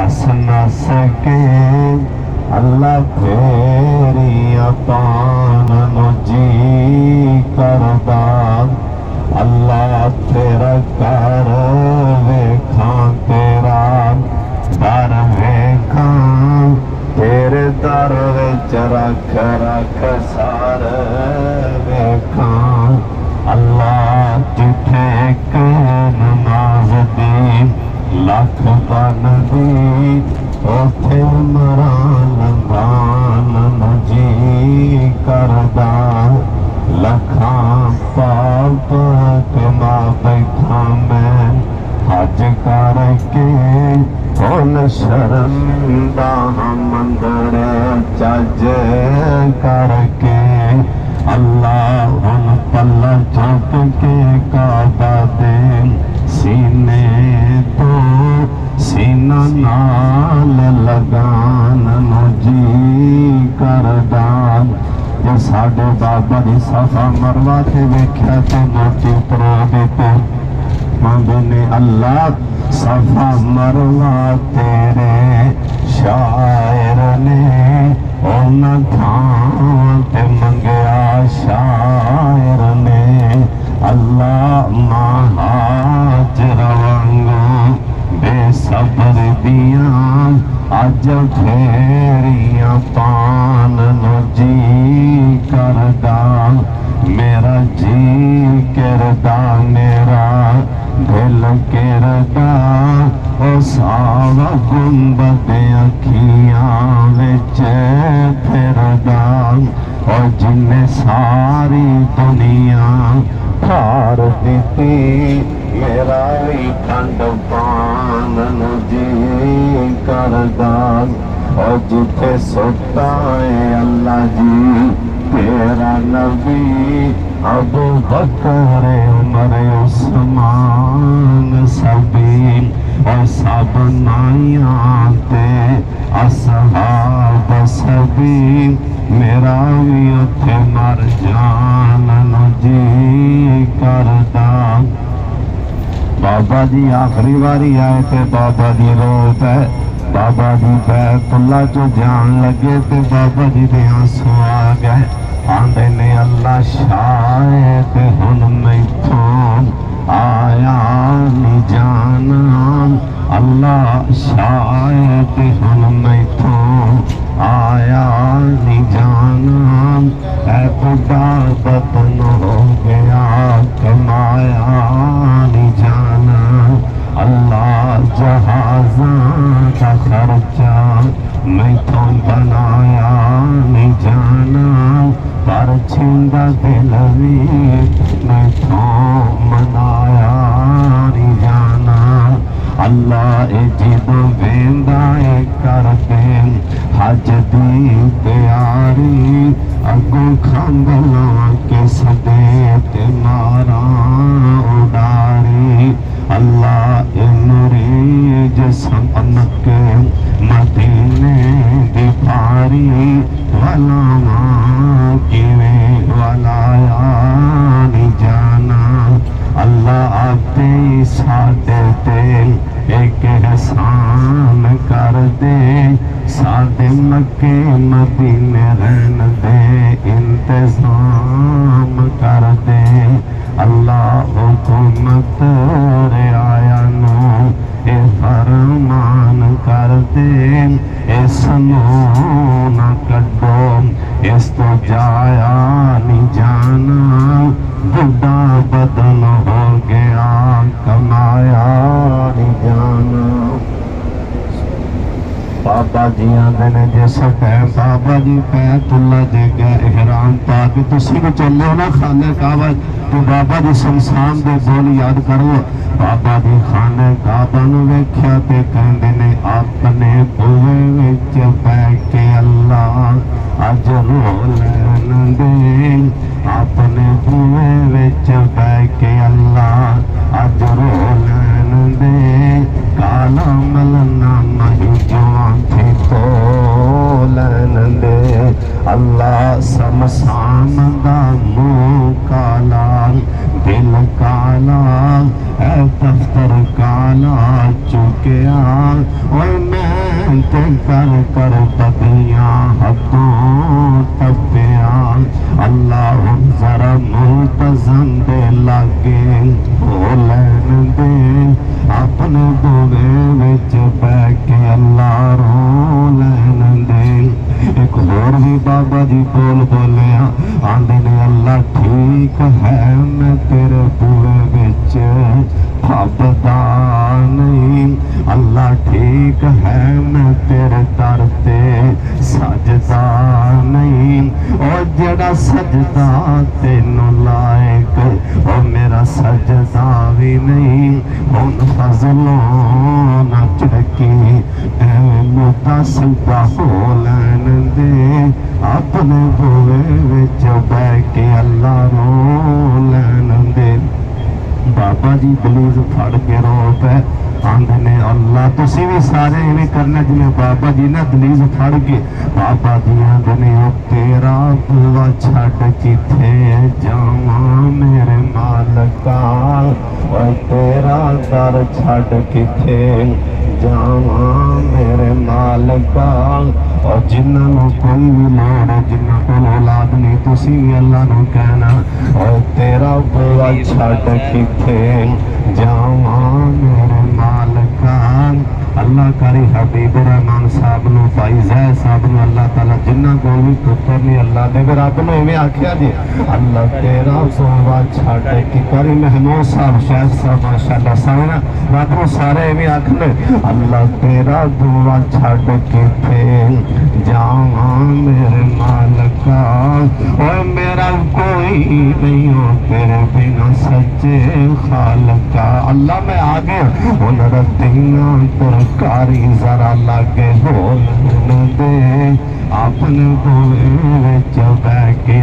दस न सके अल्लाह तेरिया पान नु जी करदा अल्लाह तेरा कर वेखां तेरा दर वेखां तेरे दर विच रख रख सार वेखां अल्लाह जिथे एक नमाज दी लख बन दी उथे मरा लंघान नु जी करदा लखां पाप कमा बैठा मैं हज करके हुन शर्मिंदा मंदर चज करके अल्लाह हुन पल्ला चुक के काबा दे सीने तो सीना नाल लगान नु जी करदा जो साडे बाबा दी सफा मरवा ते वेख्या ते मोती उतरा देते मांगे ने अल्लाह सफा मरवा तेरे शायर ने उन्हां थां ते मंगया शायर ने अल्लाह महाजर वांगू बेसबर दियां अज फेरियां पान नु जी करदा मेरा जी करदा मेरा दिल करदा ओ सावा गुंबद अखियां विच फिरदा ओ जिन्ने सारी दुनिया हार दिती मेरा भी ठंड पान नु जी करदा और जिथे सुता है अल्लाह जी तेरा नबी अबू बकर उमर उस्मान सभी और सब नाइयां ते असहाब सभी मेरा भी उथे मर जान नु जी करदा बाबा जी आखिरी बारी आए थे बाबा जी रोत है बाबा जी बैतुल्ला चो जान लगे ते बाबा जी दे आंसू आ गए आंदे ने अल्लाह शायद हुन मैथों आया नहीं जाना अल्लाह शायद हुन मैथों आया नहीं जाना ऐ बुढ़ा बतन हो गया कमाया नहीं जाना अल्लाह जहाज़ां का खर्चा मैथों बनाया नहीं जाना पर छिंदा दिल भी मैथों मनाया नहीं जाना अल्लाह जिदों वेंदा है कर दे हज दी तैयारी अगों खंग लवा के सदे ते मारा उडारी अल्लाह इमरीज समक मदीने दी पारी वलावा किवें वलाया नहीं जाना अल्लाह आपे साडे ते एक एहसान कर दे साडे मक्के मदीने रहन दे इंतजाम कर दे अल्लाह हुकूमत रियाया नो ए फरमान कर दे इस नो न कड्डो इस तो जाया नहीं जाना बुढ़ा बदन हो गया कमाया नहीं जाना बाबा जी आंदे ने जिस टाइम बाबा जी बैतुल्ला जगह इहराम पा के तुसीं भी चलो ना खाने काबा तो बाबा जी शमशान दे बोल याद करो बाबा जी खाने काबा नूं वेख्या ते कहंदे ने अपने बूहे विच बैठ के अल्लाह अज रो लैन दे अपने बूहे विच बैठ के अल्लाह अज रो लैन दे काला मलना मही जवान थी तो लैन दे अल्लाह शमशान दा मुंह काला दिल काला दफ्तर काला चुकिया ओए मैं تے کر کر بدیاں حدوں تپیا اللہ ذرا ملتزم دے لاگے ہو لین دے اپنے دوے وچ بہ کے اللہ رو لین دے ایک اور بھی بابا جی بول بولیا آندے نے اللہ ٹھیک ہے میں تیرے بوئے وچ بھبدا نہیں اللہ ٹھیک ہے میں تیرے در تے سجدہ نہیں اور جڑا سجدہ تینوں لائق اور میرا سجدہ بھی نہیں ان فضلوں نہ چڑکی اے مدہ سجدہ ہو لین دے اپنے بوئے وچ بہ کے اللہ رو لین دے بابا جی دلیز پھڑ کے رو پہ آندے نے اللہ تسی بھی سارے ایویں کرنا جی بابا جی نے دلیز پھڑ کے بابا جی آندے نے او تیرا بوا چھڈ کتے جاواں میرے مالکا او تیرا در چھڈ کتے جاواں میرے مالکا اور جنہاں نوں کوئی بھی لوڑ ہے جنہاں کول اولاد نہیں تسی بھی اللہ نوں کہنا اور تیرا بوا چھڈ کتے جاواں میرے مالکا اللہ کری حبیب الرحمان صاحب نو بھائی زید صاحب نو اللہ تعالیٰ جنہ کو بھی پتر نہیں اللہ دے رب نے میں آکھیا جی اللہ تیرا بوا چھڈ کے کری محمود صاحب شیخ صاحب ماشاءاللہ سارے رات کو سارے میں آکھنے اللہ تیرا بوا چھڈ کے جاواں میرے مالکا اور میرا کوئی نہیں ہو تیرے بنا سچے خالقا اللہ میں آگے ان ردیاں ترکاری ذرا لگے بولن دے اپنے بوئے وچ بہ کے